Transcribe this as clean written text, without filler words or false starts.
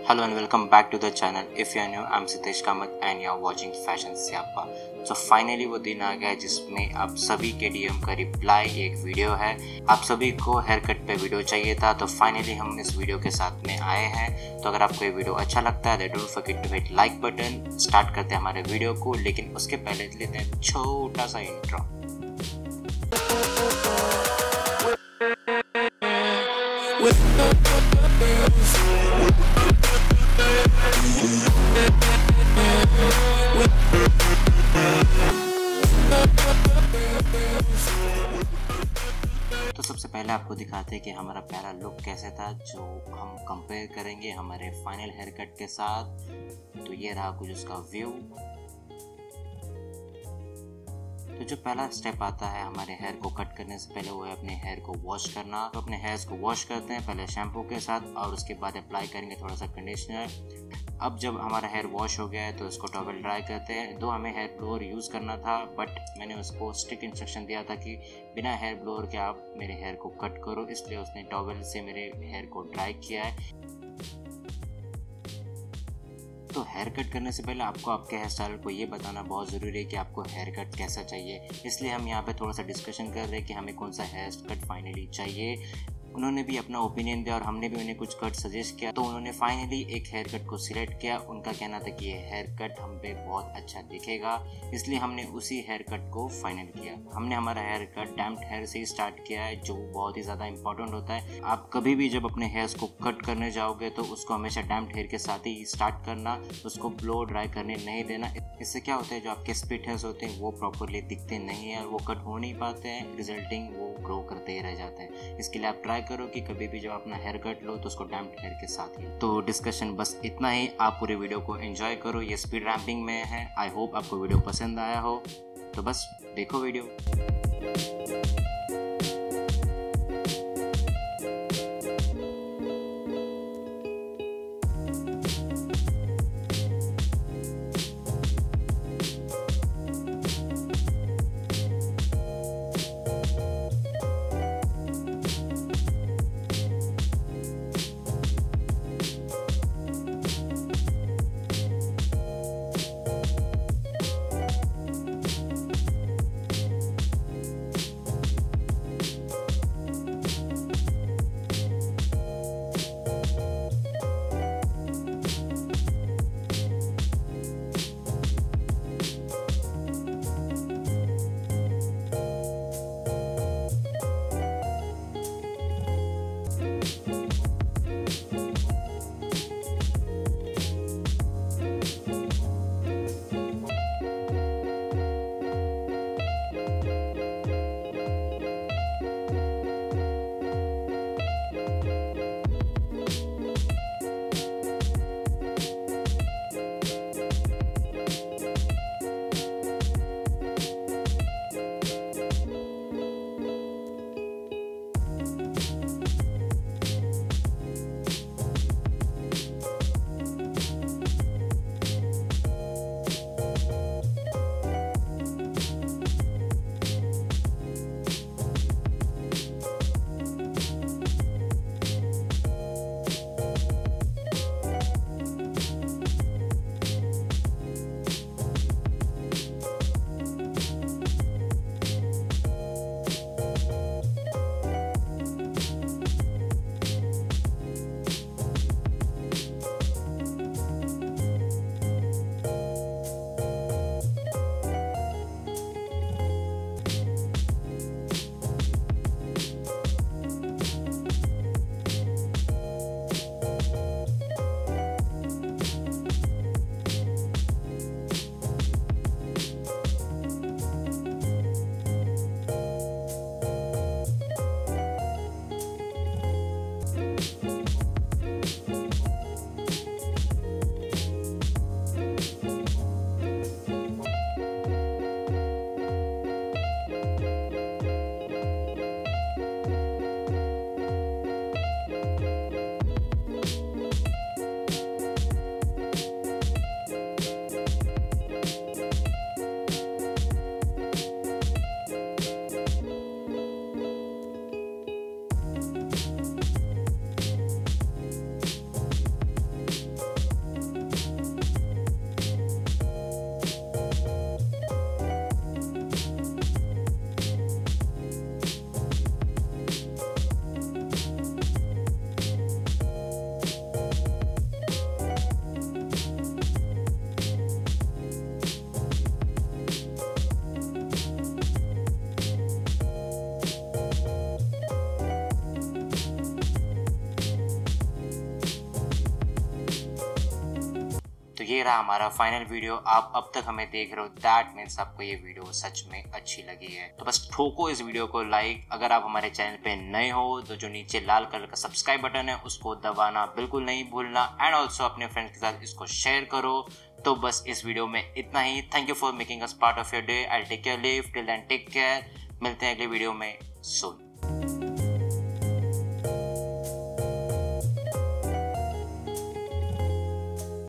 Hello and welcome back to the channel. If you are new, I'm Sitesh Kamat and you are watching Fashion Siyapaa. So finally वो दिन आ गया जिसमें आप सभी के DM का रिप्लाई एक वीडियो है। आप सभी को हेयर कट पे वीडियो चाहिए था, तो फाइनली हम इस वीडियो के साथ में आए हैं। तो अगर आपको ये वीडियो अच्छा लगता है तो don't forget to hit like button. Start करते हैं हमारे वीडियो को, लेकिन उसके पहले लेते हैं छोटा सा इंट्रो। तो सबसे पहले आपको दिखाते हैं कि हमारा पहला लुक कैसे था, जो हम कंपेयर करेंगे हमारे फाइनल हेयर कट के साथ। तो ये रहा कुछ उसका व्यू। तो जो पहला स्टेप आता है हमारे हेयर को कट करने से पहले, वो है अपने हेयर को वॉश करना। तो अपने हेयर्स को वॉश करते हैं पहले शैम्पू के साथ और उसके बाद अप्लाई करेंगे थोड़ा सा कंडीशनर। अब जब हमारा हेयर वॉश हो गया है तो इसको टॉवल ड्राई करते हैं। दो हमें हेयर ब्लोअर यूज़ करना था, बट मैंने उसको स्ट्रिक्ट इंस्ट्रक्शन दिया था कि बिना हेयर ब्लोअर के आप मेरे हेयर को कट करो, इसलिए उसने टॉवल से मेरे हेयर को ड्राई किया है। तो हेयर कट करने से पहले आपको आपके हेयर स्टाइलर को ये बताना बहुत ज़रूरी है कि आपको हेयर कट कैसा चाहिए। इसलिए हम यहाँ पे थोड़ा सा डिस्कशन कर रहे हैं कि हमें कौन सा हेयर कट फाइनली चाहिए। उन्होंने भी अपना ओपिनियन दिया और हमने भी उन्हें कुछ कट सजेस्ट किया। तो उन्होंने फाइनली एक हेयर कट को सिलेक्ट किया। उनका कहना था कि ये हेयर कट हम पे बहुत अच्छा दिखेगा, इसलिए हमने उसी हेयर कट को फाइनल किया। हमने हमारा हेयर कट डैम्प्ड हेयर से ही स्टार्ट किया है, जो बहुत ही ज़्यादा इंपॉर्टेंट होता है। आप कभी भी जब अपने हेयर्स को कट करने जाओगे तो उसको हमेशा डैम्प्ड हेयर के साथ ही स्टार्ट करना, उसको ब्लो ड्राई करने नहीं देना। इससे क्या होता है, जो आपके स्प्लिट हेयर्स होते हैं वो प्रॉपरली दिखते नहीं हैं और वो कट हो नहीं पाते हैं, रिजल्टिंग वो ग्रो करते ही रह जाते हैं। इसके लिए आप ट्राई करो कि कभी भी जब अपना हेयर कट लो तो उसको डैम्प्ड हेयर के साथ ही। तो डिस्कशन बस इतना ही। आप पूरे वीडियो को एंजॉय करो, ये स्पीड रैम्पिंग में है। आई होप आपको वीडियो पसंद आया हो, तो बस देखो वीडियो। ये रहा हमारा फाइनल वीडियो। आप अब तक हमें देख रहे हो, दैट मीन्स आपको ये वीडियो सच में अच्छी लगी है। तो बस ठोको इस वीडियो को लाइक। अगर आप हमारे चैनल पे नए हो तो जो नीचे लाल कलर का सब्सक्राइब बटन है उसको दबाना बिल्कुल नहीं भूलना, एंड ऑल्सो अपने फ्रेंड्स के साथ इसको शेयर करो। तो बस इस वीडियो में इतना ही। Thank you for making us part of your day. I take care, live till then take care. मिलते हैं अगले वीडियो में सून।